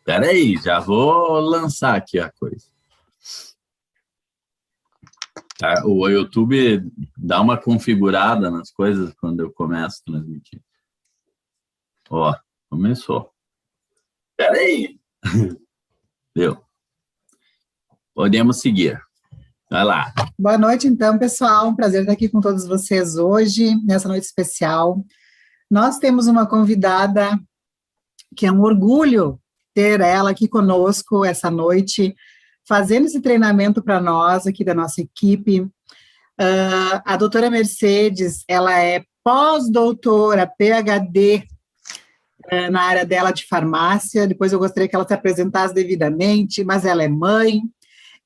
Espera aí, já vou lançar aqui a coisa. Tá, o YouTube dá uma configurada nas coisas quando eu começo a transmitir. Ó, começou. Espera aí. Deu. Podemos seguir. Vai lá. Boa noite, então, pessoal. Um prazer estar aqui com todos vocês hoje, nessa noite especial. Nós temos uma convidada que é um orgulho ter ela aqui conosco essa noite, fazendo esse treinamento para nós, aqui da nossa equipe. A doutora Mercedes, ela é pós-doutora, PhD, na área dela de farmácia. Depois eu gostaria que ela se apresentasse devidamente, mas ela é mãe,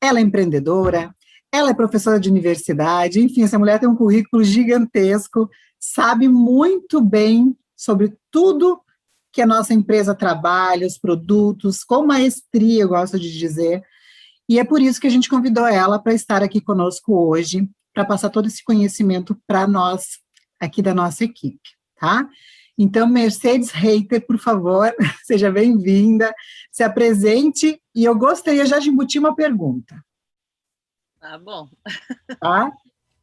ela é empreendedora, ela é professora de universidade, enfim, essa mulher tem um currículo gigantesco, sabe muito bem sobre tudo que a nossa empresa trabalha, os produtos, com maestria, eu gosto de dizer, e é por isso que a gente convidou ela para estar aqui conosco hoje, para passar todo esse conhecimento para nós, aqui da nossa equipe, tá? Então, Mercedes Reiter, por favor, seja bem-vinda, se apresente, e eu gostaria já de embutir uma pergunta. Tá bom. Tá?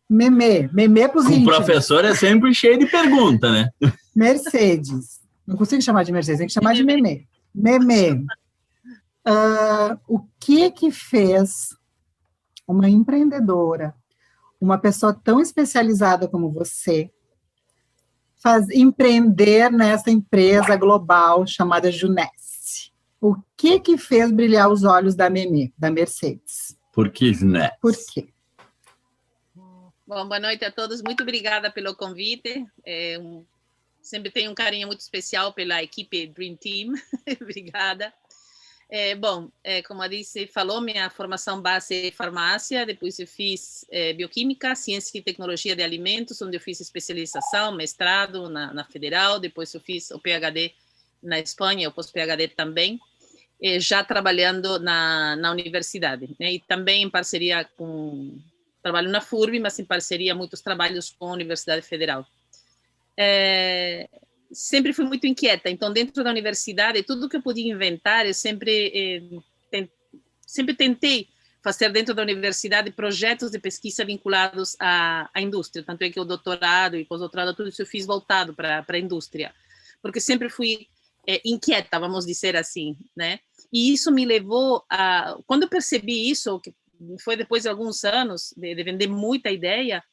Memê para os íntimos. O professor é sempre cheio de pergunta, né? Mercedes. Não consigo chamar de Mercedes, tem que chamar de Memê. Memê, o que fez uma empreendedora, uma pessoa tão especializada como você, empreender nessa empresa global chamada Junesse? O que fez brilhar os olhos da Memê, da Mercedes? Por que Junesse? Por quê? Bom, boa noite a todos. Muito obrigada pelo convite. Sempre tenho um carinho muito especial pela equipe Dream Team. Obrigada. Como a Alice falou, minha formação base é farmácia, depois eu fiz bioquímica, ciência e tecnologia de alimentos, onde eu fiz especialização, mestrado na Federal, depois eu fiz o PhD na Espanha, o pós-PhD também, já trabalhando na universidade, né? E também em parceria com... Trabalho na FURB, mas em parceria muitos trabalhos com a Universidade Federal. Sempre fui muito inquieta, então dentro da universidade, tudo que eu podia inventar, eu sempre tentei fazer dentro da universidade projetos de pesquisa vinculados à indústria, tanto é que o doutorado e pós-doutorado, tudo isso eu fiz voltado para a indústria, porque sempre fui inquieta, vamos dizer assim, né? E isso me levou a... Quando eu percebi isso, que foi depois de alguns anos de vender muita ideia,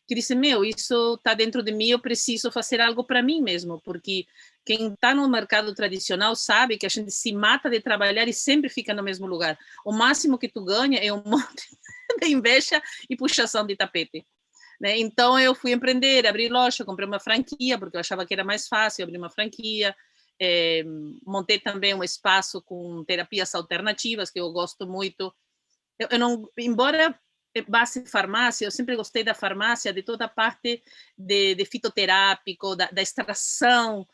que disse, isso está dentro de mim, eu preciso fazer algo para mim mesmo, porque quem está no mercado tradicional sabe que a gente se mata de trabalhar e sempre fica no mesmo lugar. O máximo que tu ganha é um monte de inveja e puxação de tapete, né? Então, eu fui empreender, abri loja, comprei uma franquia, porque eu achava que era mais fácil abrir uma franquia, montei também um espaço com terapias alternativas, que eu gosto muito. Eu não, embora base farmácia, eu sempre gostei da farmácia, de toda a parte de fitoterápico, da extração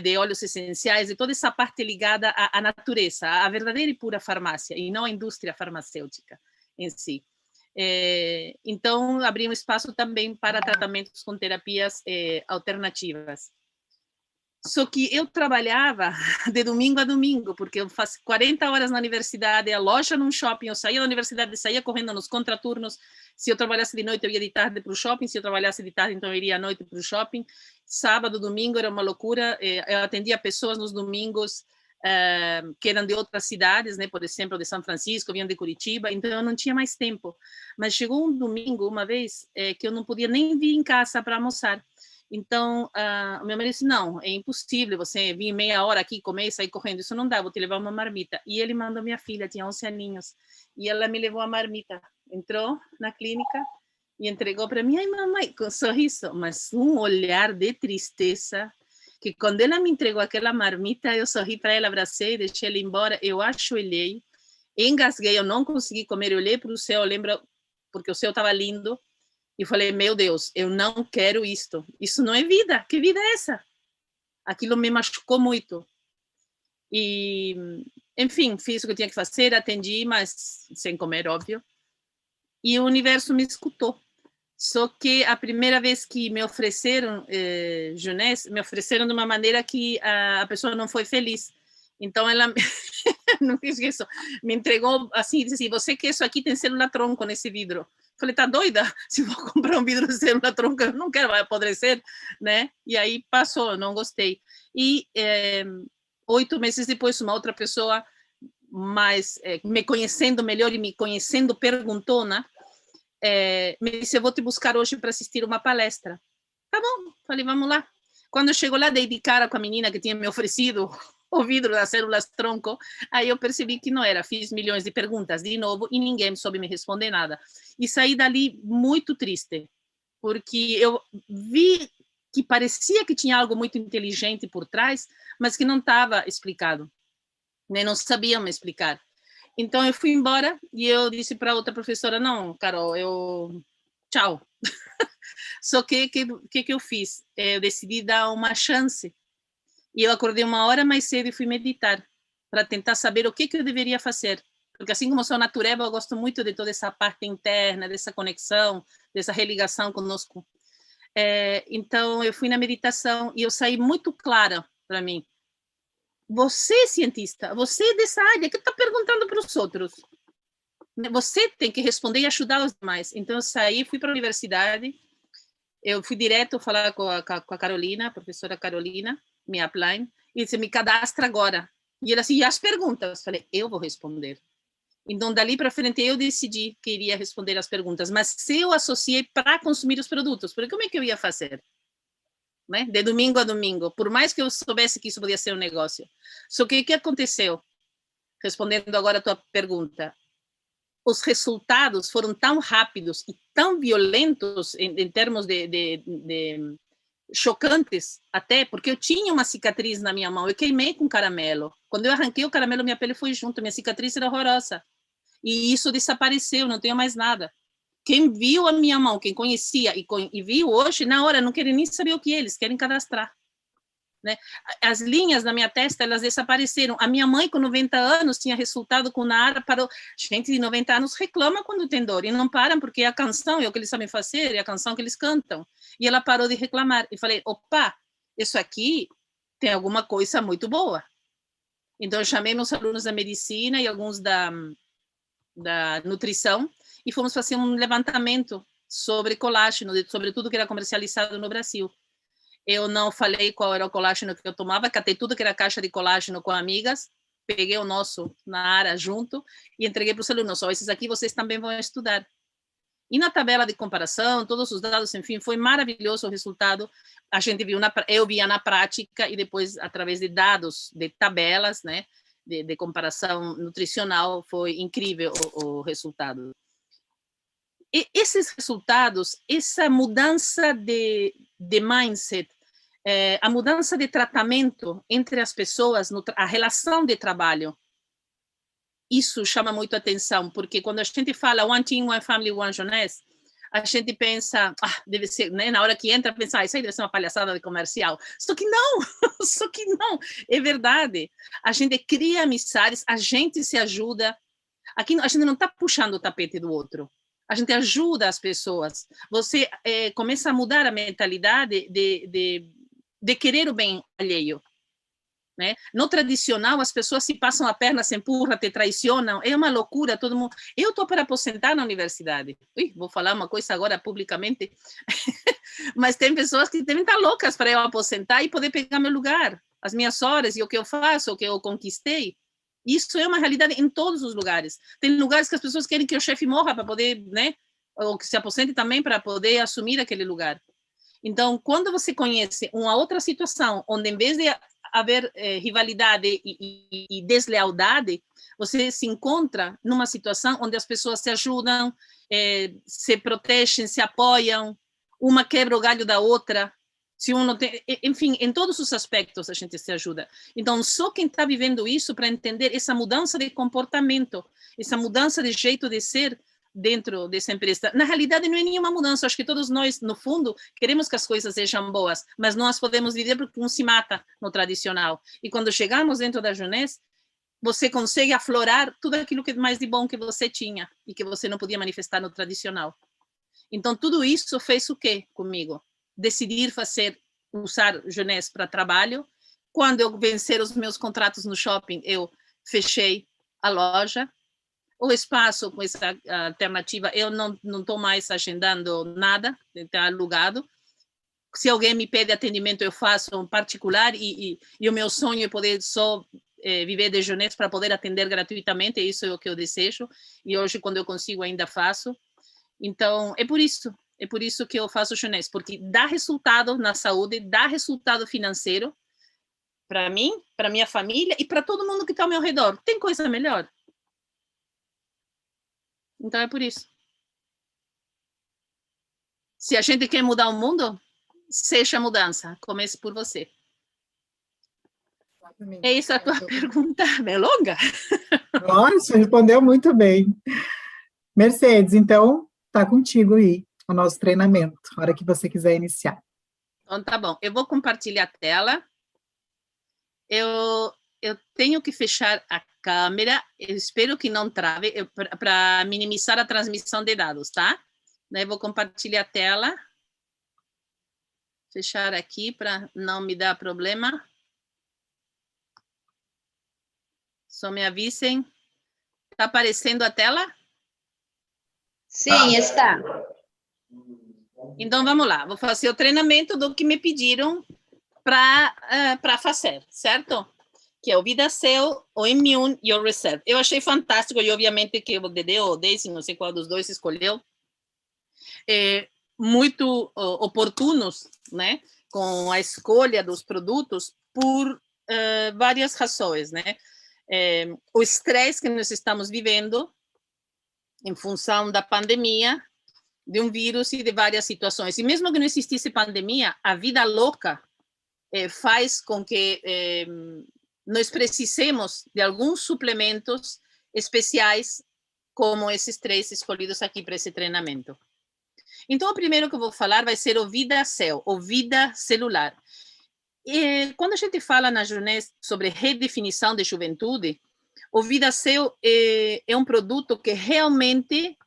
de óleos essenciais, de toda essa parte ligada à natureza, à verdadeira e pura farmácia, e não à indústria farmacêutica em si. Então, abri um espaço também para tratamentos com terapias alternativas. Só que eu trabalhava de domingo a domingo, porque eu faço 40 horas na universidade, a loja num shopping, eu saía da universidade, saía correndo nos contraturnos, se eu trabalhasse de noite eu ia de tarde para o shopping, se eu trabalhasse de tarde então eu iria à noite para o shopping, sábado, domingo era uma loucura, eu atendia pessoas nos domingos que eram de outras cidades, né, por exemplo, de São Francisco, vinham de Curitiba, então eu não tinha mais tempo, mas chegou um domingo, uma vez, que eu não podia nem vir em casa para almoçar. Então, o meu marido disse, não, é impossível você vir meia hora aqui, comer e sair correndo, isso não dá, vou te levar uma marmita. E ele mandou minha filha, tinha 11 aninhos, e ela me levou a marmita, entrou na clínica e entregou para mim, ai mamãe, com um sorriso, mas um olhar de tristeza, que quando ela me entregou aquela marmita, eu sorri para ela, abracei, deixei ela embora, eu ajoelhei, engasguei, eu não consegui comer, eu olhei para o céu, eu lembro, porque o céu estava lindo, e falei, meu Deus, eu não quero isto. Isso não é vida. Que vida é essa? Aquilo me machucou muito. E, enfim, fiz o que eu tinha que fazer, atendi, mas sem comer, óbvio. E o universo me escutou. Só que a primeira vez que me ofereceram Junesse, me ofereceram de uma maneira que a pessoa não foi feliz. Então, ela nunca esqueço. Me entregou assim, disse assim, você quer isso aqui, tem célula-tronco nesse vidro. Falei, tá doida? Se vou comprar um vidro de célula-tronco, eu não quero, vai apodrecer, né? E aí passou, não gostei. E 8 meses depois, uma outra pessoa, mais me conhecendo melhor e me conhecendo perguntona, me disse, eu vou te buscar hoje para assistir uma palestra. Tá bom, falei, vamos lá. Quando chegou lá, dei de cara com a menina que tinha me oferecido o vidro das células-tronco, aí eu percebi que não era, fiz milhões de perguntas de novo e ninguém soube me responder nada. E saí dali muito triste, porque eu vi que parecia que tinha algo muito inteligente por trás, mas que não estava explicado, né? Não sabiam me explicar. Então eu fui embora e eu disse para outra professora, não, Carol, tchau. Só que eu fiz? Eu decidi dar uma chance. E eu acordei 1 hora mais cedo e fui meditar, para tentar saber o que eu deveria fazer. Porque assim como sou natureba, eu gosto muito de toda essa parte interna, dessa conexão, dessa religação conosco. Então eu fui na meditação e eu saí muito clara para mim. Você, cientista, você dessa área, que está perguntando para os outros? Você tem que responder e ajudar os demais. Então eu saí, fui para a universidade, eu fui direto falar com a Carolina, a professora Carolina, minha upline, e disse, me cadastra agora. E ela assim, e as perguntas? Eu falei, eu vou responder. Então, dali para frente, eu decidi que iria responder as perguntas, mas eu associei para consumir os produtos, porque como é que eu ia fazer? Né? De domingo a domingo, por mais que eu soubesse que isso podia ser um negócio. Só que o que aconteceu? Respondendo agora a tua pergunta, os resultados foram tão rápidos e tão violentos em termos de chocantes, até, porque eu tinha uma cicatriz na minha mão, eu queimei com caramelo. Quando eu arranquei o caramelo, minha pele foi junto, minha cicatriz era horrorosa. E isso desapareceu, não tenho mais nada. Quem viu a minha mão, quem conhecia e viu hoje, na hora, não querem nem saber o que é, eles querem cadastrar. Né? As linhas na minha testa, elas desapareceram. A minha mãe, com 90 anos, tinha resultado com Nara, parou. Gente de 90 anos reclama quando tem dor, e não param, porque é a canção, é o que eles sabem fazer, é a canção que eles cantam. E ela parou de reclamar. E falei, opa, isso aqui tem alguma coisa muito boa. Então, eu chamei meus alunos da medicina e alguns da nutrição, e fomos fazer um levantamento sobre colágeno, sobre tudo que era comercializado no Brasil. Eu não falei qual era o colágeno que eu tomava, catei tudo que era caixa de colágeno com amigas, peguei o nosso na área junto e entreguei para os alunos, esses aqui vocês também vão estudar. E na tabela de comparação, todos os dados, enfim, foi maravilhoso o resultado. A gente viu, eu via na prática e depois, através de dados, de tabelas, né, de comparação nutricional, foi incrível o resultado. E esses resultados, essa mudança de mindset, a mudança de tratamento entre as pessoas, a relação de trabalho, isso chama muito atenção, porque quando a gente fala one team, one family, one Jeunesse, a gente pensa, deve ser, né, na hora que entra, pensa, isso aí deve ser uma palhaçada de comercial. Só que não, é verdade. A gente cria amizades, a gente se ajuda. Aqui a gente não está puxando o tapete do outro. A gente ajuda as pessoas. Você começa a mudar a mentalidade de querer o bem alheio. Né? No tradicional, as pessoas se passam a perna, se empurram, te traicionam. É uma loucura, todo mundo. Eu estou para aposentar na universidade. Vou falar uma coisa agora publicamente. Mas tem pessoas que devem estar loucas para eu aposentar e poder pegar meu lugar, as minhas horas e o que eu faço, o que eu conquistei. Isso é uma realidade em todos os lugares. Tem lugares que as pessoas querem que o chefe morra para poder, né? Ou que se aposente também para poder assumir aquele lugar. Então, quando você conhece uma outra situação, onde em vez de haver rivalidade e deslealdade, você se encontra numa situação onde as pessoas se ajudam, se protegem, se apoiam, uma quebra o galho da outra. Se um não tem, enfim, em todos os aspectos a gente se ajuda. Então, só quem está vivendo isso para entender essa mudança de comportamento, essa mudança de jeito de ser dentro dessa empresa. Na realidade, não é nenhuma mudança. Acho que todos nós, no fundo, queremos que as coisas sejam boas, mas não as podemos viver porque um se mata no tradicional. E quando chegamos dentro da Jeunesse, você consegue aflorar tudo aquilo que é mais de bom que você tinha e que você não podia manifestar no tradicional. Então, tudo isso fez o quê comigo? Decidir usar Jeunesse para trabalho. Quando eu vencer os meus contratos no shopping, eu fechei a loja. O espaço, com essa alternativa, eu não estou mais agendando nada, está alugado. Se alguém me pede atendimento, eu faço um particular, e o meu sonho é poder só viver de Jeunesse para poder atender gratuitamente, isso é o que eu desejo, e hoje, quando eu consigo, ainda faço. Então, é por isso que eu faço Jeunesse, porque dá resultado na saúde, dá resultado financeiro para mim, para minha família e para todo mundo que está ao meu redor. Tem coisa melhor? Então, é por isso. Se a gente quer mudar o mundo, seja a mudança, comece por você. Exatamente. É isso a tua pergunta, é longa? Nossa, respondeu muito bem. Mercedes, então, tá contigo aí o nosso treinamento, a hora que você quiser iniciar. Então, tá bom. Eu vou compartilhar a tela. Eu tenho que fechar a câmera, eu espero que não trave, para minimizar a transmissão de dados, tá? Daí vou compartilhar a tela. Fechar aqui para não me dar problema. Só me avisem. Está aparecendo a tela? Sim, está. Então, vamos lá. Vou fazer o treinamento do que me pediram para fazer, certo? Que é o VidaCell, o Immune e o Reserve. Eu achei fantástico, e obviamente que o Dedê ou o Daisy, não sei qual dos dois escolheu, muito oportunos, né? Com a escolha dos produtos por várias razões, né? O estresse que nós estamos vivendo em função da pandemia, de um vírus e de várias situações. E mesmo que não existisse pandemia, a vida louca faz com que nós precisemos de alguns suplementos especiais, como esses 3 escolhidos aqui para esse treinamento. Então, o primeiro que eu vou falar vai ser o VidaCell, o Vida Celular. Quando a gente fala na Jeunesse sobre redefinição de juventude, o VidaCell é um produto que realmente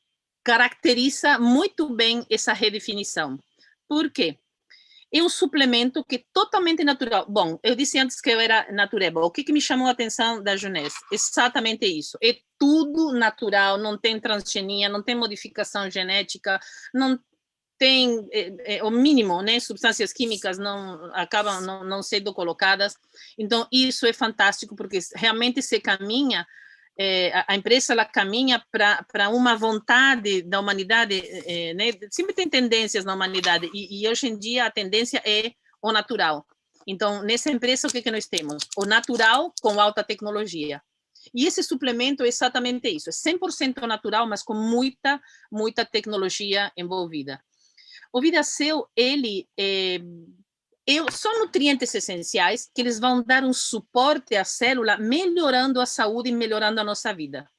caracteriza muito bem essa redefinição. Por quê? É um suplemento que é totalmente natural. Bom, eu disse antes que eu era natureba. O que me chamou a atenção da Jeunesse? Exatamente isso. É tudo natural, não tem transgenia, não tem modificação genética, não tem o mínimo, né? Substâncias químicas acabam não sendo colocadas. Então, isso é fantástico, porque realmente se caminha, a empresa ela caminha para uma vontade da humanidade, né? Sempre tem tendências na humanidade, e hoje em dia a tendência é o natural. Então, nessa empresa, o que nós temos? O natural com alta tecnologia. E esse suplemento é exatamente isso, é 100% natural, mas com muita, muita tecnologia envolvida. O VidaCell, ele são nutrientes essenciais que eles vão dar um suporte à célula, melhorando a saúde e melhorando a nossa vida.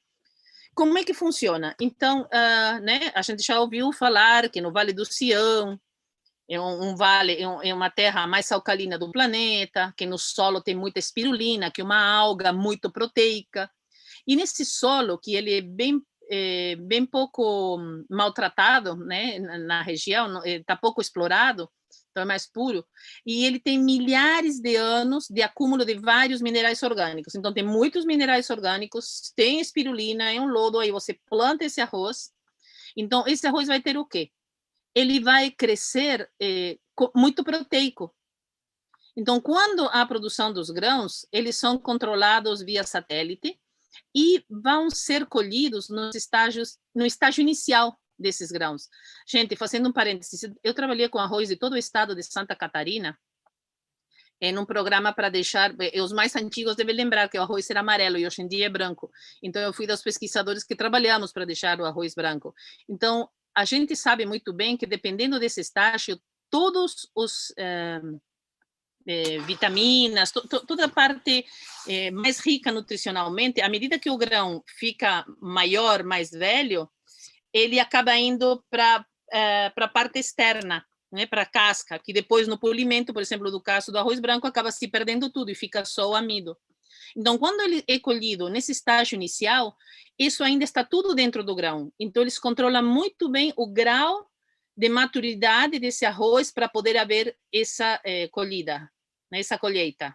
Como é que funciona? Então, né, a gente já ouviu falar que no Vale do Sião é um vale, é uma terra mais alcalina do planeta, que no solo tem muita espirulina, que é uma alga muito proteica. E nesse solo, que ele é bem pouco maltratado, né, na região, está pouco explorado, então é mais puro, e ele tem milhares de anos de acúmulo de vários minerais orgânicos. Então tem muitos minerais orgânicos, tem espirulina, é um lodo, aí você planta esse arroz. Então esse arroz vai ter o quê? Ele vai crescer muito proteico. Então, quando há a produção dos grãos, eles são controlados via satélite e vão ser colhidos no estágio inicial desses grãos. Gente, fazendo um parênteses, eu trabalhei com arroz de todo o estado de Santa Catarina, em um programa para deixar, os mais antigos devem lembrar que o arroz era amarelo e hoje em dia é branco. Então, eu fui dos pesquisadores que trabalhamos para deixar o arroz branco. Então, a gente sabe muito bem que, dependendo desse estágio, todos os vitaminas, toda a parte mais rica nutricionalmente, à medida que o grão fica maior, mais velho, ele acaba indo para a parte externa, né, para a casca, que depois no polimento, por exemplo, do caso do arroz branco, acaba se perdendo tudo e fica só o amido. Então, quando ele é colhido nesse estágio inicial, isso ainda está tudo dentro do grão. Então, eles controlam muito bem o grau de maturidade desse arroz para poder haver essa colhida, né, essa colheita.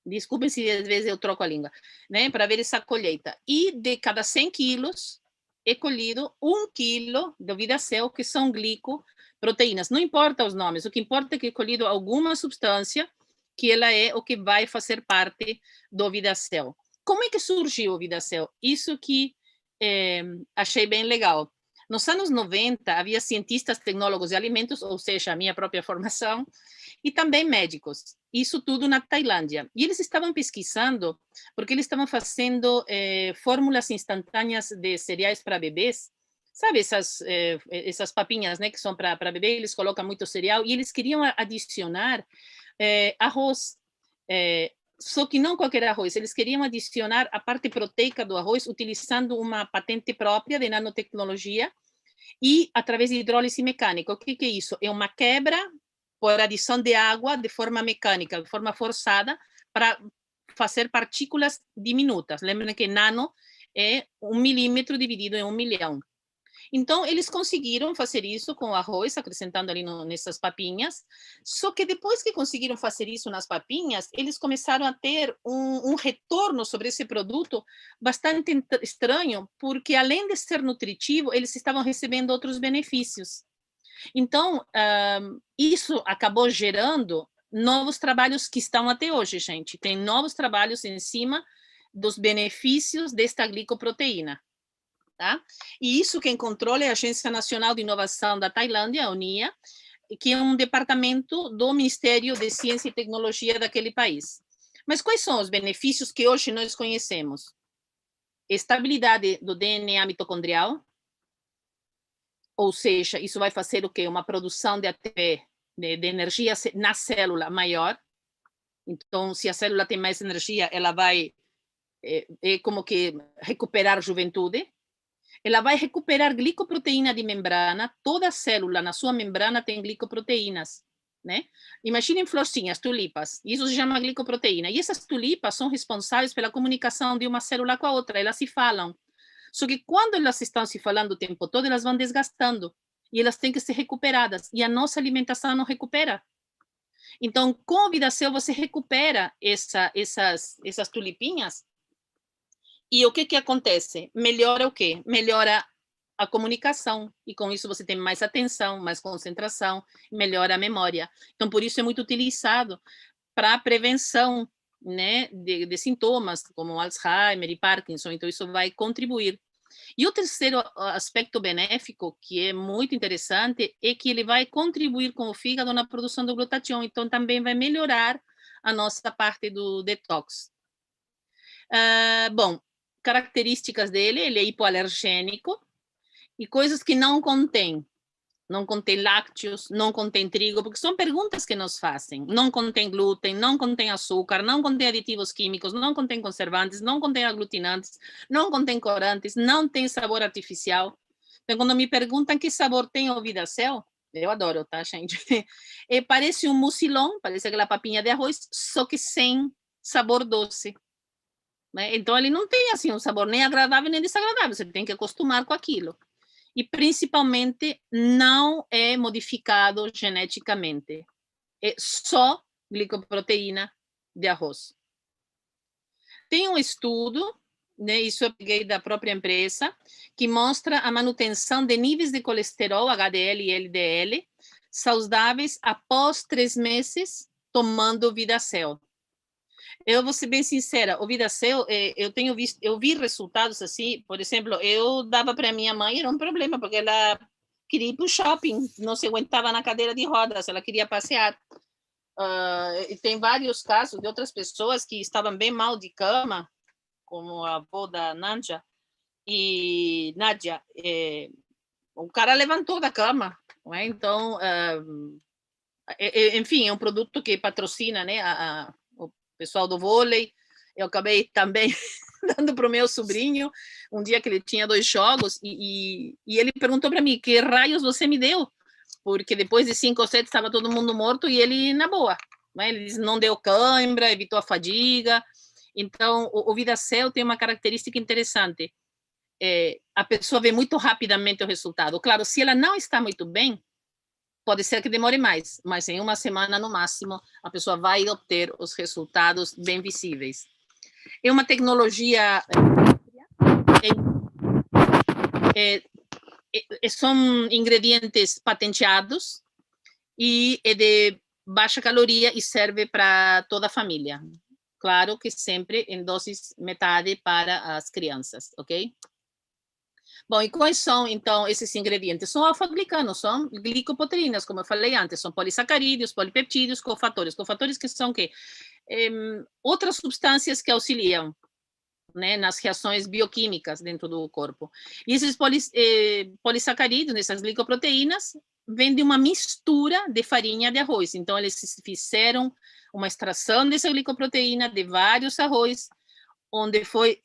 Desculpem se às vezes eu troco a língua, né? Para ver essa colheita. E de cada 100 quilos é colhido 1 quilo de VidaCell, que são glicoproteínas. Não importa os nomes, o que importa é que é colhido alguma substância que ela é o que vai fazer parte do VidaCell. Como é que surgiu o VidaCell? Isso que achei bem legal. Nos anos 90, havia cientistas tecnólogos de alimentos, ou seja, a minha própria formação, e também médicos. Isso tudo na Tailândia. E eles estavam pesquisando, porque eles estavam fazendo fórmulas instantâneas de cereais para bebês. Sabe essas papinhas, né, que são para bebê, eles colocam muito cereal, e eles queriam adicionar arroz. Só que não qualquer arroz, eles queriam adicionar a parte proteica do arroz utilizando uma patente própria de nanotecnologia e através de hidrólise mecânica. O que é isso? É uma quebra por adição de água de forma mecânica, de forma forçada, para fazer partículas diminutas. Lembrem que nano é 1 milímetro dividido em 1 milhão. Então, eles conseguiram fazer isso com o arroz, acrescentando ali nessas papinhas, só que depois que conseguiram fazer isso nas papinhas, eles começaram a ter um retorno sobre esse produto bastante estranho, porque além de ser nutritivo, eles estavam recebendo outros benefícios. Então, isso acabou gerando novos trabalhos que estão até hoje, gente. Tem novos trabalhos em cima dos benefícios desta glicoproteína. Tá? E isso quem controla é a Agência Nacional de Inovação da Tailândia, a UNIA, que é um departamento do Ministério de Ciência e Tecnologia daquele país. Mas quais são os benefícios que hoje nós conhecemos? Estabilidade do DNA mitocondrial, ou seja, isso vai fazer o quê? Uma produção de ATP, de energia na célula maior. Então, se a célula tem mais energia, ela vai como que recuperar juventude. Ela vai recuperar glicoproteína de membrana. Toda célula na sua membrana tem glicoproteínas, né? Imaginem florzinhas, tulipas. Isso se chama glicoproteína. E essas tulipas são responsáveis pela comunicação de uma célula com a outra. Elas se falam. Só que quando elas estão se falando o tempo todo, elas vão desgastando. E elas têm que ser recuperadas. E a nossa alimentação não recupera. Então, com o VidaCell, você recupera essas tulipinhas. E o que acontece? Melhora o quê? Melhora a comunicação. E com isso você tem mais atenção, mais concentração, melhora a memória. Então, por isso é muito utilizado para a prevenção, né, de sintomas como Alzheimer e Parkinson. Então, isso vai contribuir. E o terceiro aspecto benéfico, que é muito interessante, é que ele vai contribuir com o fígado na produção do glutatião. Então, também vai melhorar a nossa parte do detox. Bom, características dele, ele é hipoalergênico e coisas que não contém lácteos, não contém trigo, porque são perguntas que nos fazem. Não contém glúten, não contém açúcar, não contém aditivos químicos, não contém conservantes, não contém aglutinantes, não contém corantes, não tem sabor artificial. Então, quando me perguntam que sabor tem o VidaCell, eu adoro, tá, gente? Parece um mucilon, parece aquela papinha de arroz, só que sem sabor doce. Né? Então, ele não tem assim um sabor nem agradável nem desagradável, você tem que acostumar com aquilo. E, principalmente, não é modificado geneticamente. É só glicoproteína de arroz. Tem um estudo, né, isso eu peguei da própria empresa, que mostra a manutenção de níveis de colesterol, HDL e LDL, saudáveis após 3 meses tomando VidaCell. Eu vou ser bem sincera, o VidaCell, eu vi resultados assim, por exemplo, eu dava para minha mãe, era um problema, porque ela queria ir para o shopping, não se aguentava na cadeira de rodas, ela queria passear. E tem vários casos de outras pessoas que estavam bem mal de cama, como a avó da Nádia, o cara levantou da cama, não é? Então, enfim, é um produto que patrocina, né, o pessoal do vôlei. Eu acabei também dando para o meu sobrinho, um dia que ele tinha 2 jogos, e ele perguntou para mim, que raios você me deu? Porque depois de 5 ou 7 estava todo mundo morto e ele na boa. Né? Ele não deu cãibra, evitou a fadiga. Então, o VidaCell tem uma característica interessante. A pessoa vê muito rapidamente o resultado. Claro, se ela não está muito bem, Pode ser que demore mais, mas em uma semana, no máximo, a pessoa vai obter os resultados bem visíveis. É uma tecnologia... são ingredientes patenteados e é de baixa caloria e serve para toda a família. Claro que sempre em doses metade para as crianças, ok? Bom, e quais são, então, esses ingredientes? São alfa-glicanos, são glicoproteínas, como eu falei antes, são polissacarídeos, polipeptídeos, cofatores. Cofatores que são que? Outras substâncias que auxiliam, né, nas reações bioquímicas dentro do corpo. E esses polissacarídeos, essas glicoproteínas, vêm de uma mistura de farinha de arroz. Então, eles fizeram uma extração dessa glicoproteína de vários arroz, onde foi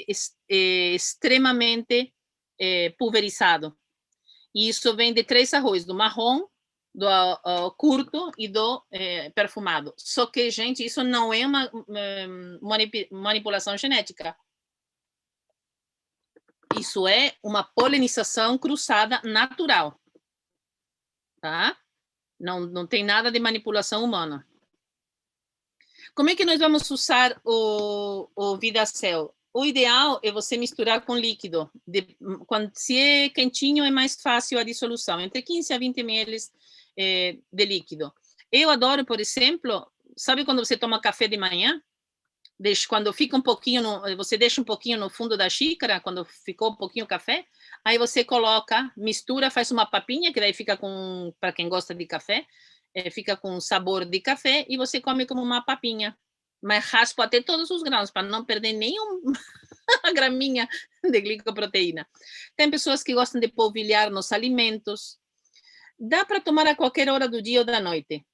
extremamente pulverizado. E isso vem de 3 arroz, do marrom, do curto e do perfumado. Só que, gente, isso não é uma manipulação genética. Isso é uma polinização cruzada natural. Tá? Não tem nada de manipulação humana. Como é que nós vamos usar o VidaCell? O ideal é você misturar com líquido. Se é quentinho, é mais fácil a dissolução, entre 15 a 20 ml de líquido. Eu adoro, por exemplo, sabe quando você toma café de manhã? Quando fica um pouquinho, você deixa um pouquinho no fundo da xícara, quando ficou um pouquinho o café, aí você coloca, mistura, faz uma papinha, que daí fica com, para quem gosta de café, fica com sabor de café, e você come como uma papinha. Mas raspa até todos os grãos, para não perder nenhuma graminha de glicoproteína. Tem pessoas que gostam de polvilhar nos alimentos. Dá para tomar a qualquer hora do dia ou da noite.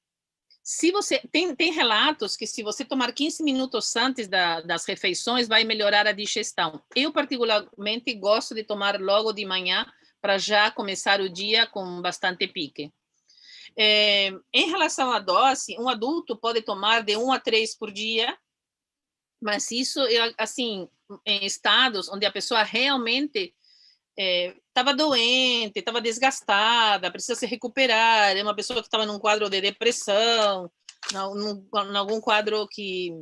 Se você tem relatos que se você tomar 15 minutos antes das refeições, vai melhorar a digestão. Eu, particularmente, gosto de tomar logo de manhã para já começar o dia com bastante pique. Em relação à dose, um adulto pode tomar de 1 a 3 por dia, mas isso, assim, em estados onde a pessoa realmente estava doente, estava desgastada, precisa se recuperar, é uma pessoa que estava num quadro de depressão, em algum quadro que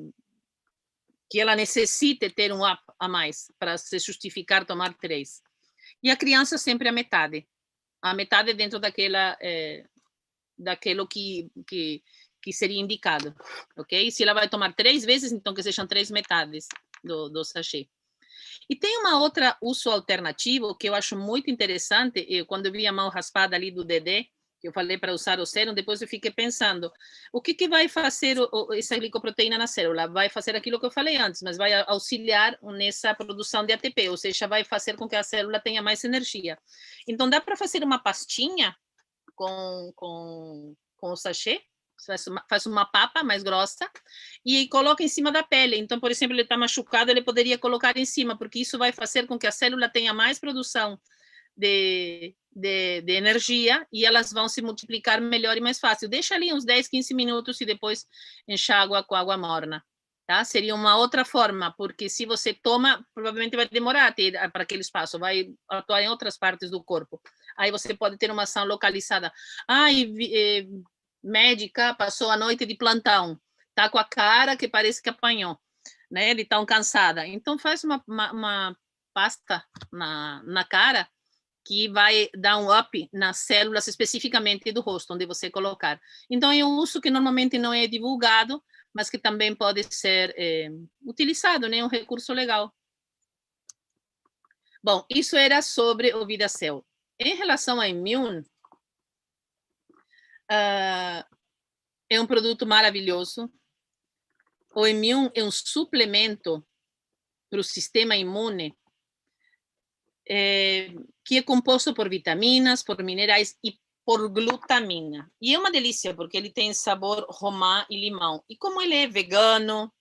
ela necessite ter um up a mais para se justificar tomar 3. E a criança sempre a metade dentro daquilo que seria indicado, ok? Se ela vai tomar 3 vezes, então que sejam 3 metades do sachê. E tem uma outra uso alternativo que eu acho muito interessante. Quando eu vi a mão raspada ali do Dedé, que eu falei para usar o sérum, depois eu fiquei pensando, o que vai fazer essa glicoproteína na célula? Vai fazer aquilo que eu falei antes, mas vai auxiliar nessa produção de ATP, ou seja, vai fazer com que a célula tenha mais energia. Então, dá para fazer uma pastinha com o sachê, faz uma papa mais grossa e coloca em cima da pele. Então, por exemplo, ele está machucado, ele poderia colocar em cima, porque isso vai fazer com que a célula tenha mais produção de energia e elas vão se multiplicar melhor e mais fácil. Deixa ali uns 10, 15 minutos e depois enxágua com água morna. Tá? Seria uma outra forma, porque se você toma, provavelmente vai demorar para aquele espaço, vai atuar em outras partes do corpo. Aí você pode ter uma ação localizada. Médica passou a noite de plantão, tá com a cara que parece que apanhou, né, de tão cansada. Então faz uma pasta na cara que vai dar um up nas células especificamente do rosto, onde você colocar. Então é um uso que normalmente não é divulgado, mas que também pode ser utilizado, né, um recurso legal. Bom, isso era sobre o VidaCell. Em relação à Immune, é um produto maravilhoso. O Immune é um suplemento para o sistema imune que é composto por vitaminas, por minerais e por glutamina. E é uma delícia, porque ele tem sabor romã e limão. E como ele é vegano,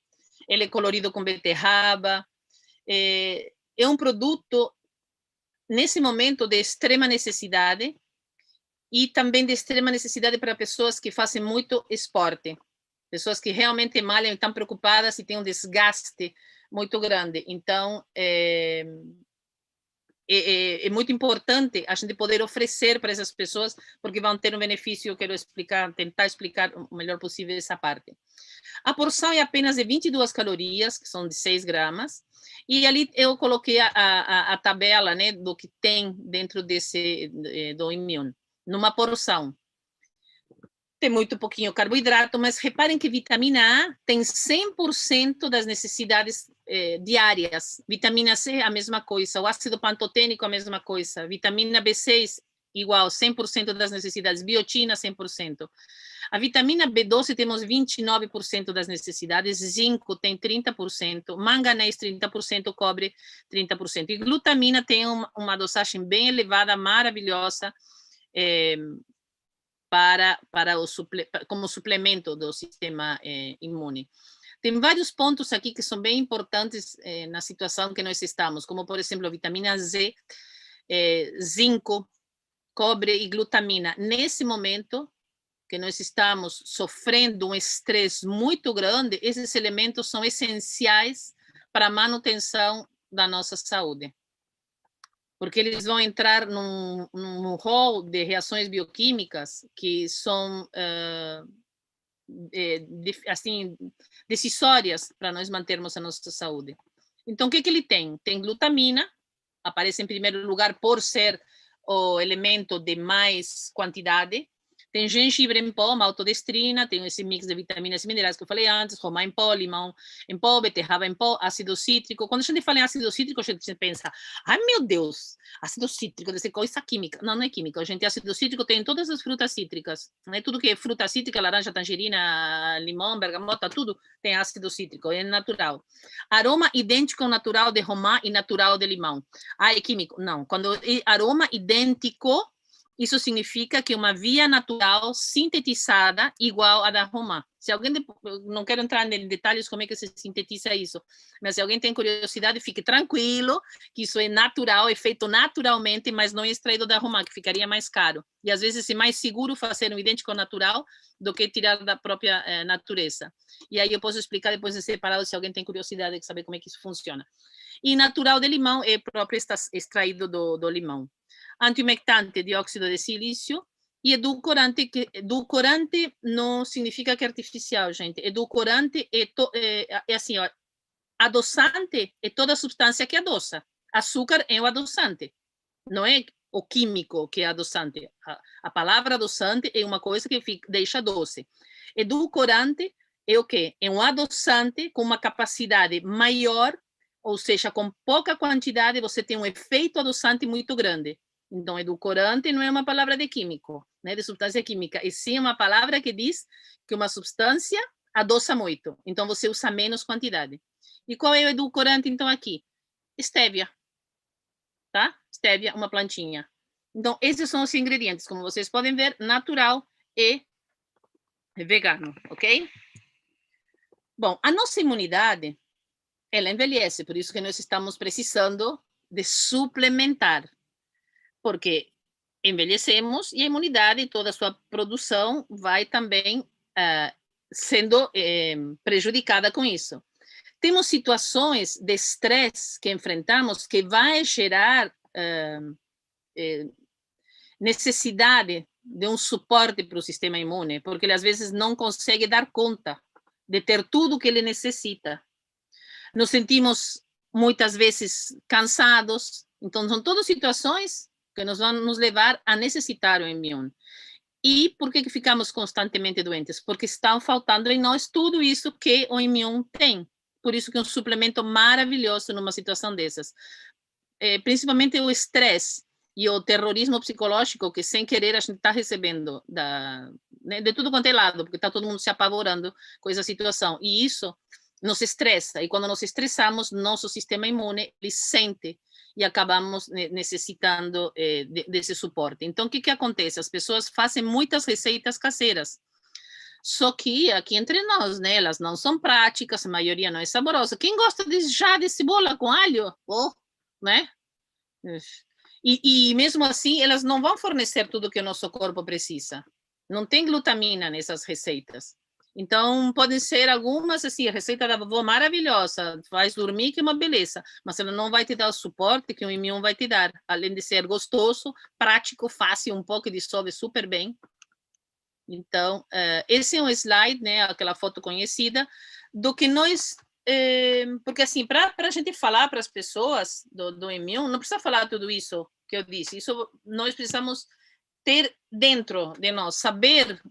ele é colorido com beterraba, é um produto, nesse momento, de extrema necessidade, e também de extrema necessidade para pessoas que fazem muito esporte, pessoas que realmente malham e estão preocupadas e têm um desgaste muito grande. Então, é muito importante a gente poder oferecer para essas pessoas, porque vão ter um benefício. Eu quero tentar explicar o melhor possível essa parte. A porção é apenas de 22 calorias, que são de 6 gramas, e ali eu coloquei a tabela, né, do que tem dentro do Immune, numa porção. Tem muito pouquinho carboidrato, mas reparem que vitamina A tem 100% das necessidades diárias. Vitamina C, a mesma coisa. O ácido pantotênico, a mesma coisa. Vitamina B6, igual, 100% das necessidades. Biotina, 100%. A vitamina B12 temos 29% das necessidades. Zinco tem 30%. Manganês, 30%. Cobre, 30%. E glutamina tem uma dosagem bem elevada, maravilhosa, como suplemento do sistema imune. Tem vários pontos aqui que são bem importantes na situação que nós estamos, como, por exemplo, vitamina Z, zinco, cobre e glutamina. Nesse momento que nós estamos sofrendo um estresse muito grande, esses elementos são essenciais para a manutenção da nossa saúde, porque eles vão entrar num rol de reações bioquímicas que são assim, decisórias para nós mantermos a nossa saúde. Então, o que ele tem? Tem glutamina, aparece em primeiro lugar por ser o elemento de mais quantidade. Tem gengibre em pó, maltodestrina, tem esse mix de vitaminas e minerais que eu falei antes, romã em pó, limão em pó, beterraba em pó, ácido cítrico. Quando a gente fala em ácido cítrico, a gente pensa, ai meu Deus, ácido cítrico, deve ser coisa química. Não, não é química. A gente, ácido cítrico tem em todas as frutas cítricas. Né? Tudo que é fruta cítrica, laranja, tangerina, limão, bergamota, tudo tem ácido cítrico, é natural. Aroma idêntico ao natural de romã e natural de limão. Ah, é químico? Não. Quando é aroma idêntico, isso significa que uma via natural sintetizada igual à da romã. Se alguém, não quero entrar em detalhes como é que se sintetiza isso, mas se alguém tem curiosidade, fique tranquilo que isso é natural, é feito naturalmente, mas não é extraído da romã, que ficaria mais caro. E às vezes é mais seguro fazer um idêntico natural do que tirar da própria natureza. E aí eu posso explicar depois em separado se alguém tem curiosidade de saber como é que isso funciona. E natural de limão é próprio extraído do limão. Antiumectante, dióxido de silício, e edulcorante, que edulcorante não significa que é artificial, gente. Edulcorante é assim, ó, adoçante é toda substância que adoça. Açúcar é o adoçante, não é o químico que é adoçante. A palavra adoçante é uma coisa que deixa doce. Edulcorante é o quê? É um adoçante com uma capacidade maior, ou seja, com pouca quantidade você tem um efeito adoçante muito grande. Então, edulcorante não é uma palavra de químico, né, de substância química, e sim uma palavra que diz que uma substância adoça muito. Então, você usa menos quantidade. E qual é o edulcorante, então, aqui? Estévia, tá? Estévia, uma plantinha. Então, esses são os ingredientes, como vocês podem ver, natural e vegano, ok? Bom, a nossa imunidade, ela envelhece, por isso que nós estamos precisando de suplementar, porque envelhecemos e a imunidade e toda a sua produção vai também sendo prejudicada com isso. Temos situações de estresse que enfrentamos que vai gerar necessidade de um suporte para o sistema imune, porque ele às vezes não consegue dar conta de ter tudo o que ele necessita. Nos sentimos muitas vezes cansados, então são todas situações que nos vão nos levar a necessitar o immune. E por que ficamos constantemente doentes? Porque está faltando em nós tudo isso que o immune tem. Por isso que é um suplemento maravilhoso numa situação dessas. Principalmente o estresse e o terrorismo psicológico que, sem querer, a gente está recebendo né, de tudo quanto é lado, porque está todo mundo se apavorando com essa situação. E isso nos estressa. E quando nos estressamos, nosso sistema imune ele sente e acabamos necessitando desse suporte. Então, o que acontece? As pessoas fazem muitas receitas caseiras, só que aqui entre nós, né, elas não são práticas, a maioria não é saborosa. Quem gosta de cebola com alho? Oh, né? E mesmo assim, elas não vão fornecer tudo que o nosso corpo precisa. Não tem glutamina nessas receitas. Então, podem ser algumas, assim, a receita da vovó maravilhosa, faz dormir que é uma beleza, mas ela não vai te dar o suporte que o immune vai te dar, além de ser gostoso, prático, fácil, um pouco dissolve super bem. Então, esse é um slide, né, aquela foto conhecida, do que nós... porque, assim, para a gente falar para as pessoas do immune, não precisa falar tudo isso que eu disse, isso nós precisamos ter dentro de nós, saber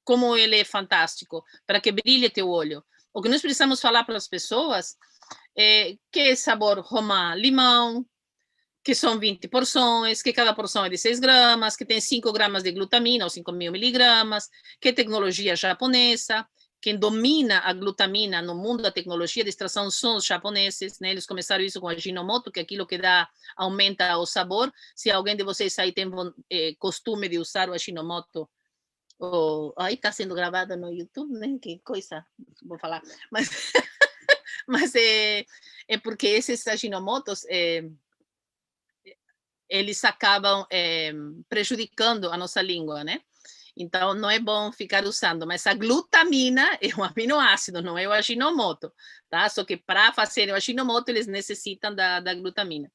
como ele é fantástico, para que brilhe teu olho. O que nós precisamos falar para as pessoas é que é sabor romã, limão, que são 20 porções, que cada porção é de 6 gramas, que tem 5 gramas de glutamina ou 5.000 miligramas, que é tecnologia japonesa. Quem domina a glutamina no mundo da tecnologia de extração são os japoneses, né? Eles começaram isso com a Ajinomoto, que é aquilo que aumenta o sabor. Se alguém de vocês aí tem costume de usar o Ajinomoto, aí está sendo gravado no YouTube, né? Que coisa, vou falar. Mas é porque esses Ajinomotos... eles acabam prejudicando a nossa língua, né? Então, não é bom ficar usando, mas a glutamina é um aminoácido, não é o Ajinomoto, tá? Só que para fazer o Ajinomoto, eles necessitam da glutamina.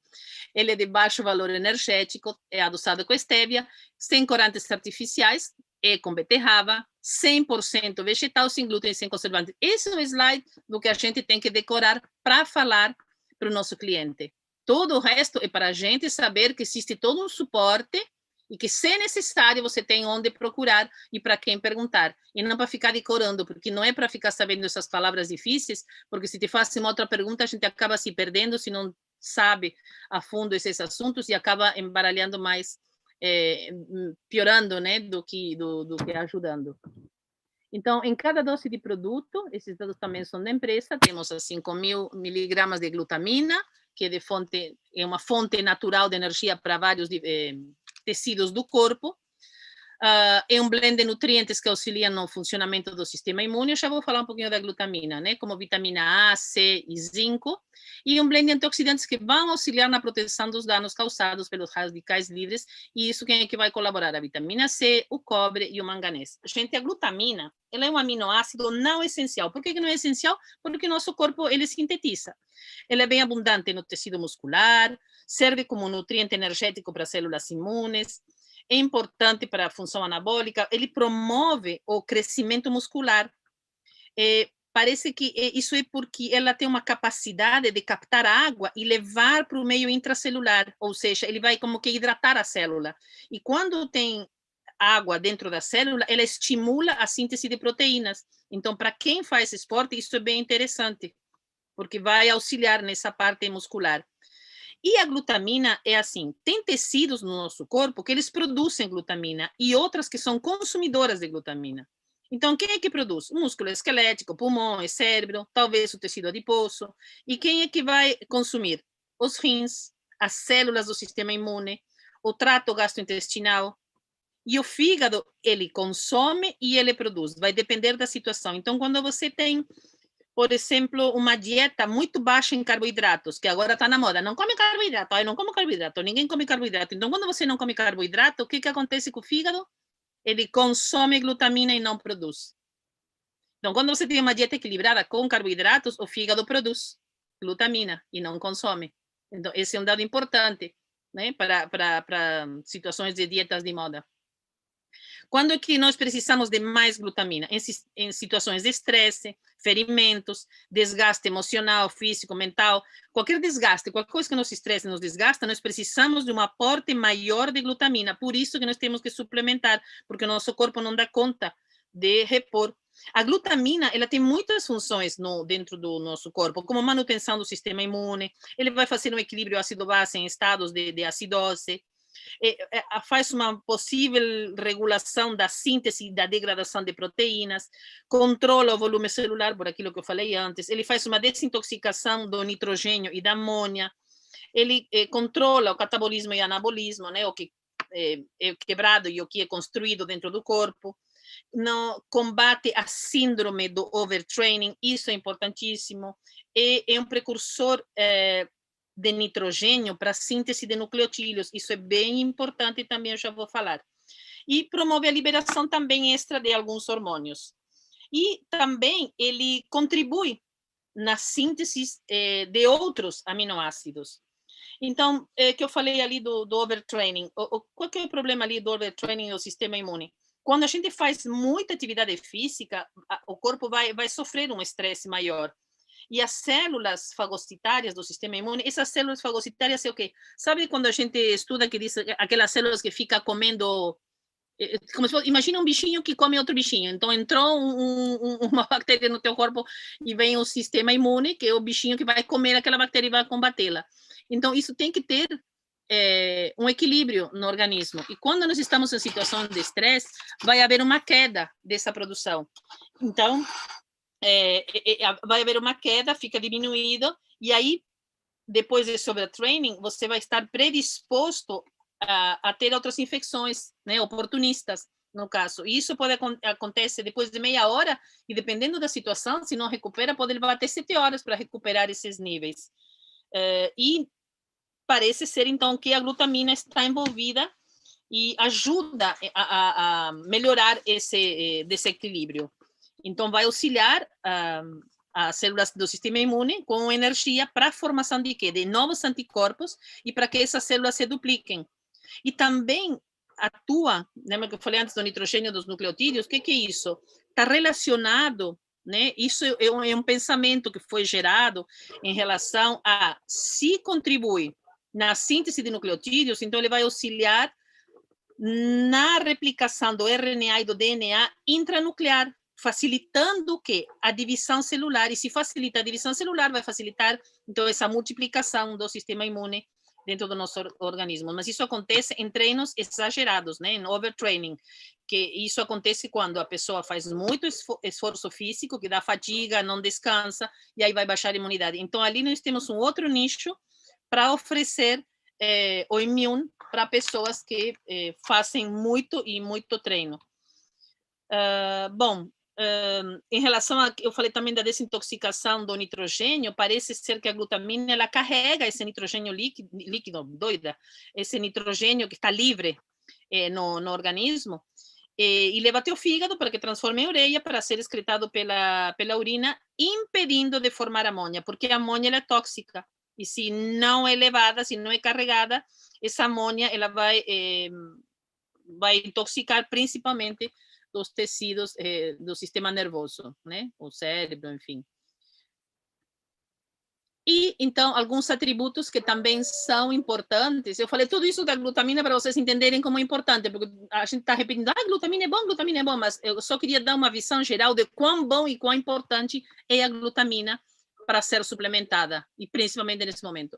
Ele é de baixo valor energético, é adoçado com stevia, sem corantes artificiais, é com beterraba, 100% vegetal, sem glúten e sem conservante. Esse é o slide do que a gente tem que decorar para falar para o nosso cliente. Todo o resto é para a gente saber que existe todo um suporte e que, se necessário, você tem onde procurar e para quem perguntar. E não para ficar decorando, porque não é para ficar sabendo essas palavras difíceis, porque se te fazem uma outra pergunta, a gente acaba se perdendo se não sabe a fundo esses assuntos e acaba embaralhando mais, piorando, né, do que ajudando. Então, em cada dose de produto, esses dados também são da empresa, temos as 5.000 miligramas de glutamina, que é uma fonte natural de energia para vários tecidos do corpo. É um blend de nutrientes que auxiliam no funcionamento do sistema imune. Eu já vou falar um pouquinho da glutamina, né? Como vitamina A, C e zinco. E um blend de antioxidantes que vão auxiliar na proteção dos danos causados pelos radicais livres. E isso quem é que vai colaborar? A vitamina C, o cobre e o manganês. Gente, a glutamina, ela é um aminoácido não essencial. Por que não é essencial? Porque o nosso corpo, ele sintetiza. Ela é bem abundante no tecido muscular, serve como nutriente energético para células imunes, é importante para a função anabólica, ele promove o crescimento muscular. Parece que isso é porque ela tem uma capacidade de captar água e levar para o meio intracelular, ou seja, ele vai como que hidratar a célula. E quando tem água dentro da célula, ela estimula a síntese de proteínas. Então, para quem faz esporte, isso é bem interessante, porque vai auxiliar nessa parte muscular. E a glutamina é assim, tem tecidos no nosso corpo que eles produzem glutamina e outras que são consumidoras de glutamina. Então, quem é que produz? O músculo esquelético, pulmão, cérebro, talvez o tecido adiposo. E quem é que vai consumir? Os rins, as células do sistema imune, o trato gastrointestinal. E o fígado, ele consome e ele produz. Vai depender da situação. Então, quando você tem, por exemplo, uma dieta muito baixa em carboidratos, que agora está na moda, não come carboidrato, eu não como carboidrato, ninguém come carboidrato. Então, quando você não come carboidrato, o que acontece com o fígado? Ele consome glutamina e não produz. Então, quando você tem uma dieta equilibrada com carboidratos, o fígado produz glutamina e não consome. Então, esse é um dado importante, né, para situações de dietas de moda. Quando é que nós precisamos de mais glutamina? Em situações de estresse, ferimentos, desgaste emocional, físico, mental, qualquer desgaste, qualquer coisa que nos estresse, nos desgasta, nós precisamos de um aporte maior de glutamina. Por isso que nós temos que suplementar, porque o nosso corpo não dá conta de repor. A glutamina, ela tem muitas funções dentro do nosso corpo, como manutenção do sistema imune, ele vai fazer um equilíbrio ácido-base em estados de acidose, faz uma possível regulação da síntese e da degradação de proteínas, controla o volume celular, por aquilo que eu falei antes, ele faz uma desintoxicação do nitrogênio e da amônia, ele controla o catabolismo e anabolismo, né, o que é quebrado e o que é construído dentro do corpo, combate a síndrome do overtraining, isso é importantíssimo, é um precursor de nitrogênio para a síntese de nucleotídeos, isso é bem importante também, eu já vou falar. E promove a liberação também extra de alguns hormônios. E também ele contribui na síntese de outros aminoácidos. Então, que eu falei ali do overtraining, qual que é o problema ali do overtraining no sistema imune? Quando a gente faz muita atividade física, o corpo vai sofrer um estresse maior. E as células fagocitárias do sistema imune, essas células fagocitárias é o quê? Sabe quando a gente estuda que diz aquelas células que ficam comendo, como se fosse, imagina um bichinho que come outro bichinho. Então entrou uma bactéria no teu corpo e vem o sistema imune, que é o bichinho que vai comer aquela bactéria e vai combatê-la. Então isso tem que ter um equilíbrio no organismo. E quando nós estamos em situação de estresse, vai haver uma queda dessa produção. Então vai haver uma queda, fica diminuído, e aí, depois desse overtraining, você vai estar predisposto a ter outras infecções, né, oportunistas, no caso. E isso pode acontecer depois de meia hora, e dependendo da situação, se não recupera, pode levar até 7 horas para recuperar esses níveis. E parece ser, então, que a glutamina está envolvida e ajuda a melhorar esse desequilíbrio. Então, vai auxiliar as células do sistema imune com energia para a formação de quê? De novos anticorpos e para que essas células se dupliquem. E também atua, lembra que eu falei antes do nitrogênio dos nucleotídeos? O que é isso? Está relacionado, né? Isso é um pensamento que foi gerado em relação a se contribui na síntese de nucleotídeos, então ele vai auxiliar na replicação do RNA e do DNA intranuclear, facilitando o quê? A divisão celular, e se facilita a divisão celular, vai facilitar, então, essa multiplicação do sistema imune dentro do nosso organismo. Mas isso acontece em treinos exagerados, né? Em overtraining, que isso acontece quando a pessoa faz muito esforço físico, que dá fadiga, não descansa, e aí vai baixar a imunidade. Então, ali nós temos um outro nicho para oferecer o immune para pessoas que fazem muito treino. Bom, em relação a, eu falei também da desintoxicação do nitrogênio, parece ser que a glutamina, ela carrega esse nitrogênio líquido, doida, esse nitrogênio que está livre no organismo, e leva até o fígado para que transforme em ureia para ser excretado pela urina, impedindo de formar amônia, porque a amônia ela é tóxica, e se não é levada, se não é carregada, essa amônia ela vai intoxicar principalmente dos tecidos do sistema nervoso, né? O cérebro, enfim. E, então, alguns atributos que também são importantes. Eu falei tudo isso da glutamina para vocês entenderem como é importante, porque a gente está repetindo, glutamina é bom, mas eu só queria dar uma visão geral de quão bom e quão importante é a glutamina para ser suplementada, e principalmente nesse momento.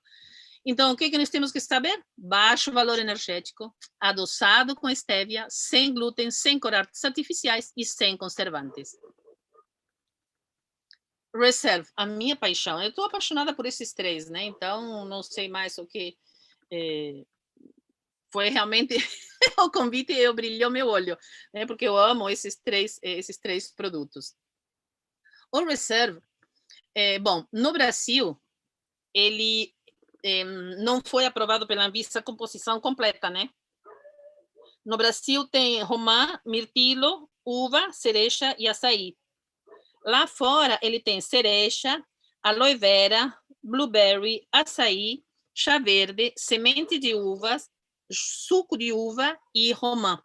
Então, o que nós temos que saber? Baixo valor energético, adoçado com estévia, sem glúten, sem corantes artificiais e sem conservantes. Reserve, a minha paixão. Eu estou apaixonada por esses três, né? Então, não sei mais o que... foi realmente o convite e brilhou meu olho, né? Porque eu amo esses três produtos. O Reserve, bom, no Brasil, ele não foi aprovado pela Anvisa a composição completa, né? No Brasil tem romã, mirtilo, uva, cereja e açaí. Lá fora ele tem cereja, aloe vera, blueberry, açaí, chá verde, semente de uvas, suco de uva e romã.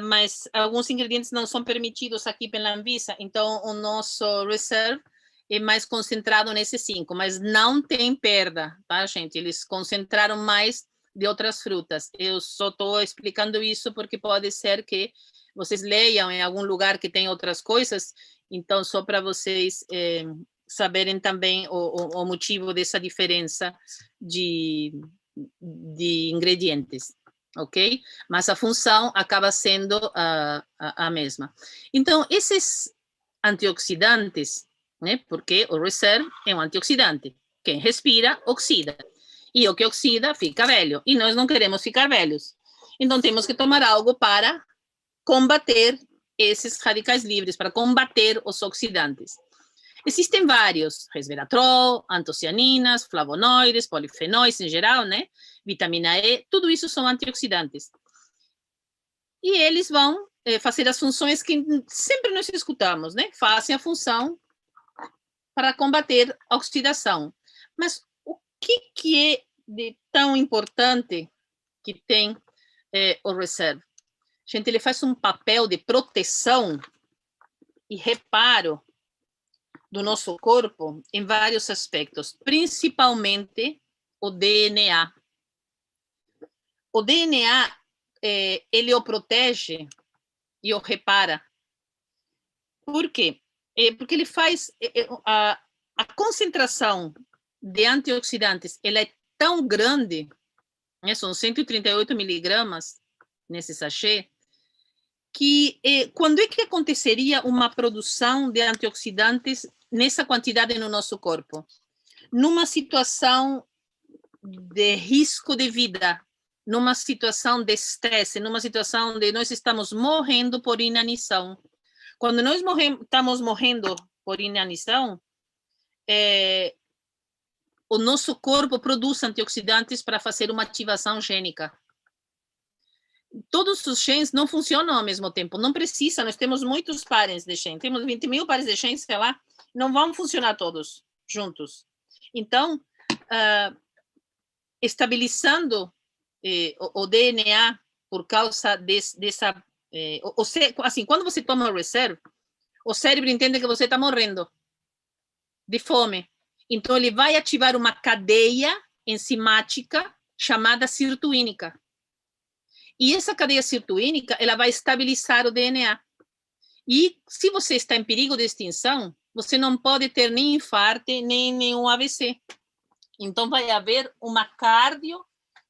Mas alguns ingredientes não são permitidos aqui pela Anvisa, então o nosso Reserve é mais concentrado nesses 5, mas não tem perda, tá, gente? Eles concentraram mais de outras frutas. Eu só estou explicando isso porque pode ser que vocês leiam em algum lugar que tem outras coisas, então só para vocês saberem também o motivo dessa diferença de ingredientes, ok? Mas a função acaba sendo a mesma. Então, esses antioxidantes, né? Porque o Reserve é um antioxidante. Quem respira, oxida. E o que oxida, fica velho. E nós não queremos ficar velhos. Então, temos que tomar algo para combater esses radicais livres, para combater os oxidantes. Existem vários, resveratrol, antocianinas, flavonoides, polifenóis em geral, né? Vitamina E, tudo isso são antioxidantes. E eles vão fazer as funções que sempre nós escutamos, né? Fazem a função para combater a oxidação. Mas o que é de tão importante que tem o Reserve? Gente, ele faz um papel de proteção e reparo do nosso corpo em vários aspectos, principalmente o DNA. O DNA, ele o protege e o repara. Por quê? Porque ele faz a concentração de antioxidantes, ela é tão grande, né, são 138 miligramas nesse sachê, que quando é que aconteceria uma produção de antioxidantes nessa quantidade no nosso corpo? Numa situação de risco de vida, numa situação de estresse, numa situação de nós estamos morrendo por inanição. Quando nós estamos morrendo por inanição, o nosso corpo produz antioxidantes para fazer uma ativação gênica. Todos os genes não funcionam ao mesmo tempo, não precisa, nós temos muitos pares de genes, temos 20 mil pares de genes, sei lá, não vão funcionar todos juntos. Então, estabilizando o DNA por causa dessa... assim, quando você toma o Reserve, o cérebro entende que você está morrendo de fome. Então, ele vai ativar uma cadeia enzimática chamada sirtuínica. E essa cadeia sirtuínica, ela vai estabilizar o DNA. E se você está em perigo de extinção, você não pode ter nem infarto, nem nenhum AVC. Então, vai haver uma cardio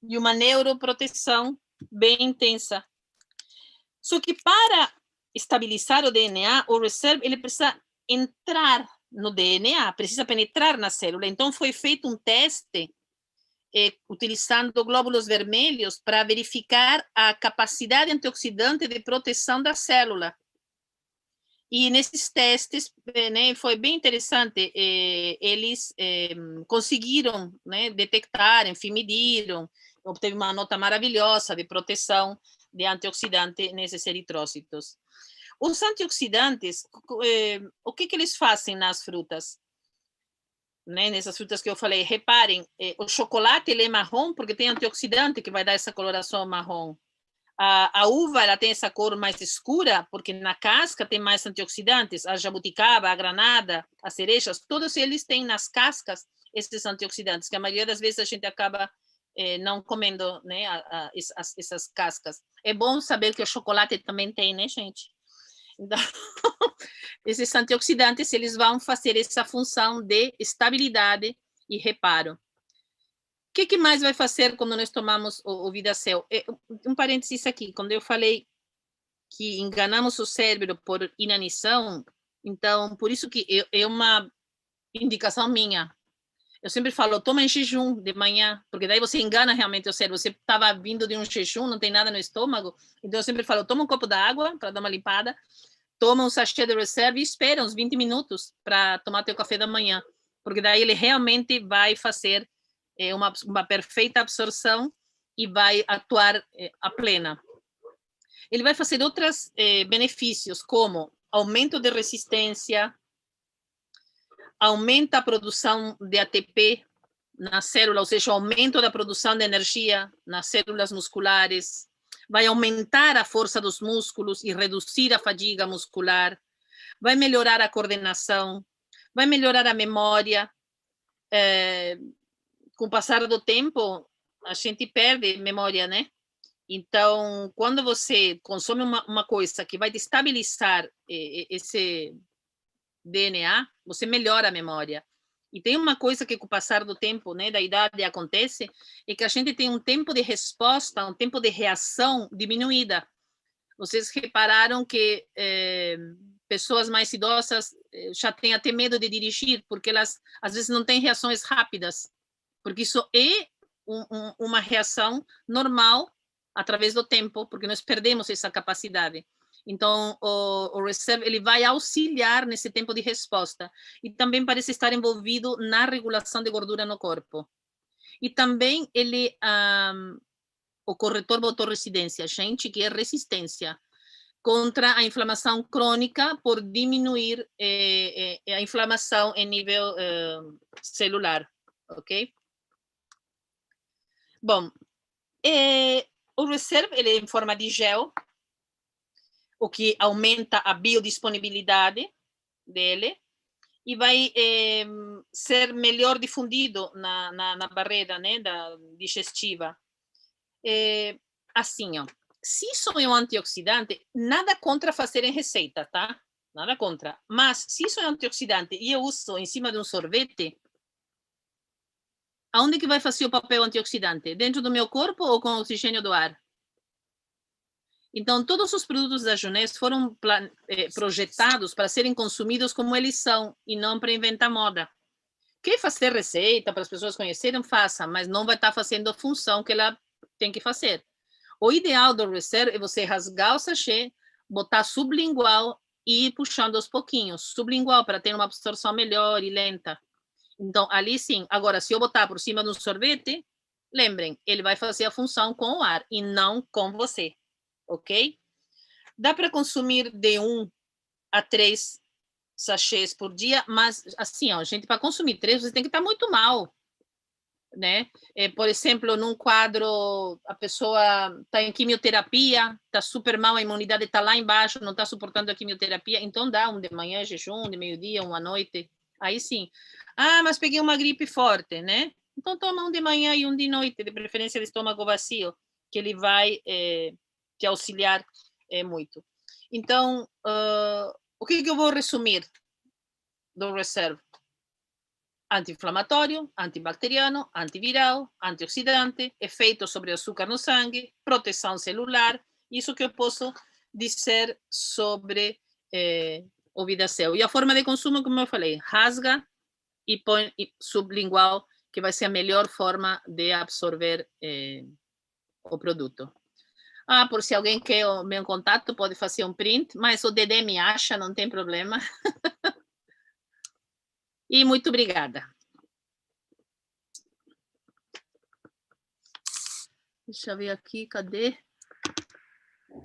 e uma neuroproteção bem intensa. Só que para estabilizar o DNA, o Reserve, ele precisa entrar no DNA, precisa penetrar na célula. Então, foi feito um teste utilizando glóbulos vermelhos para verificar a capacidade antioxidante de proteção da célula. E nesses testes, né, foi bem interessante, eles conseguiram, né, detectar, enfim, mediram, obteve uma nota maravilhosa de proteção de antioxidante nesses eritrócitos. Os antioxidantes, o que eles fazem nas frutas? Né, nessas frutas que eu falei, reparem, o chocolate ele é marrom porque tem antioxidante que vai dar essa coloração marrom. A uva ela tem essa cor mais escura porque na casca tem mais antioxidantes. A jabuticaba, a granada, as cerejas, todos eles têm nas cascas esses antioxidantes, que a maioria das vezes a gente acaba não comendo, né, essas cascas. É bom saber que o chocolate também tem, né, gente? Então, esses antioxidantes, eles vão fazer essa função de estabilidade e reparo. O que mais vai fazer quando nós tomamos o VidaCell? Um parênteses aqui, quando eu falei que enganamos o cérebro por inanição, então, por isso que é uma indicação minha. Eu sempre falo, toma em jejum de manhã, porque daí você engana realmente o cérebro. Você estava vindo de um jejum, não tem nada no estômago, então eu sempre falo, toma um copo d'água para dar uma limpada, toma um sachê de Reserve e espera uns 20 minutos para tomar teu café da manhã, porque daí ele realmente vai fazer uma perfeita absorção e vai atuar a plena. Ele vai fazer outros benefícios, como aumento de resistência, aumenta a produção de ATP na célula, ou seja, aumento da produção de energia nas células musculares, vai aumentar a força dos músculos e reduzir a fadiga muscular, vai melhorar a coordenação, vai melhorar a memória. Com o passar do tempo, a gente perde memória, né? Então, quando você consome uma coisa que vai destabilizar esse DNA, você melhora a memória. E tem uma coisa que com o passar do tempo, né, da idade acontece, é que a gente tem um tempo de resposta, um tempo de reação diminuída. Vocês repararam que pessoas mais idosas já têm até medo de dirigir, porque elas, às vezes, não têm reações rápidas, porque isso é uma reação normal através do tempo, porque nós perdemos essa capacidade. Então, o Reserve ele vai auxiliar nesse tempo de resposta e também parece estar envolvido na regulação de gordura no corpo. E também ele, o corretor motor resistência, gente, que é resistência. contra a inflamação crônica por diminuir a inflamação em nível celular, ok? Bom, o Reserve ele é em forma de gel, o que aumenta a biodisponibilidade dele e vai ser melhor difundido na barreira, né, digestiva. Assim, ó, se isso é um antioxidante, nada contra fazer em receita, tá? Nada contra. Mas se isso é antioxidante e eu uso em cima de um sorvete, aonde que vai fazer o papel antioxidante? Dentro do meu corpo ou com o oxigênio do ar? Então, todos os produtos da Junés foram projetados para serem consumidos como eles são e não para inventar moda. Quer fazer receita para as pessoas conhecerem, faça, mas não vai estar fazendo a função que ela tem que fazer. O ideal do Reserve é você rasgar o sachê, botar sublingual e ir puxando aos pouquinhos. Sublingual para ter uma absorção melhor e lenta. Então, ali sim. Agora, se eu botar por cima do sorvete, lembrem, ele vai fazer a função com o ar e não com você. Ok? Dá para consumir de 1 a 3 sachês por dia, mas assim, ó, gente, para consumir 3, você tem que estar muito mal, né? Por exemplo, num quadro, a pessoa está em quimioterapia, está super mal, a imunidade está lá embaixo, não está suportando a quimioterapia, então dá um de manhã, jejum, de meio-dia, um à noite, aí sim. Ah, mas peguei uma gripe forte, né? Então toma um de manhã e um de noite, de preferência de estômago vazio, que ele vai te auxiliar muito. Então, o que eu vou resumir do Reserve? Anti-inflamatório, antibacteriano, antiviral, antioxidante, efeito sobre o açúcar no sangue, proteção celular, isso que eu posso dizer sobre o Vidacel. E a forma de consumo, como eu falei, rasga e põe sublingual, que vai ser a melhor forma de absorver o produto. Ah, por se alguém quer o meu contato, pode fazer um print, mas o Dedé me acha, não tem problema. E muito obrigada. Deixa eu ver aqui, cadê?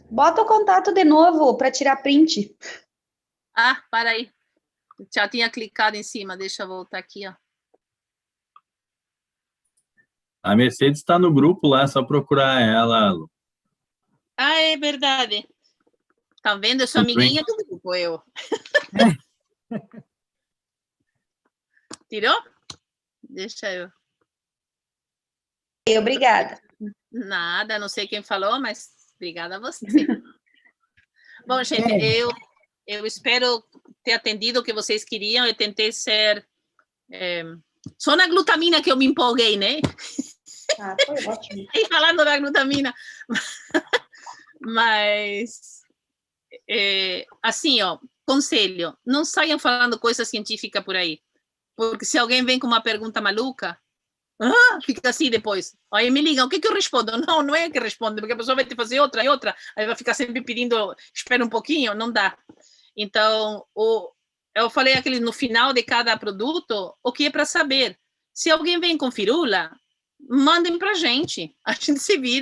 Bota o contato de novo para tirar print. Ah, para aí. Já tinha clicado em cima, deixa eu voltar aqui, ó. A Mercedes está no grupo lá, é só procurar ela, Lu. Ah, é verdade. Tá vendo? Eu sou amiguinha do grupo, eu. Tirou? Deixa eu. Obrigada. Nada, não sei quem falou, mas obrigada a você. Bom, gente, eu espero ter atendido o que vocês queriam. Eu tentei ser... só na glutamina que eu me empolguei, né? Ah, foi ótimo. E falando da glutamina. Mas, assim, ó, conselho, não saiam falando coisa científica por aí. Porque se alguém vem com uma pergunta maluca, fica assim depois. Aí me ligam, o que eu respondo? Não, não é que responde, porque a pessoa vai te fazer outra e outra, aí vai ficar sempre pedindo, espera um pouquinho, não dá. Então, eu falei aquele no final de cada produto, o que é para saber. Se alguém vem com firula, mandem para a gente se vira.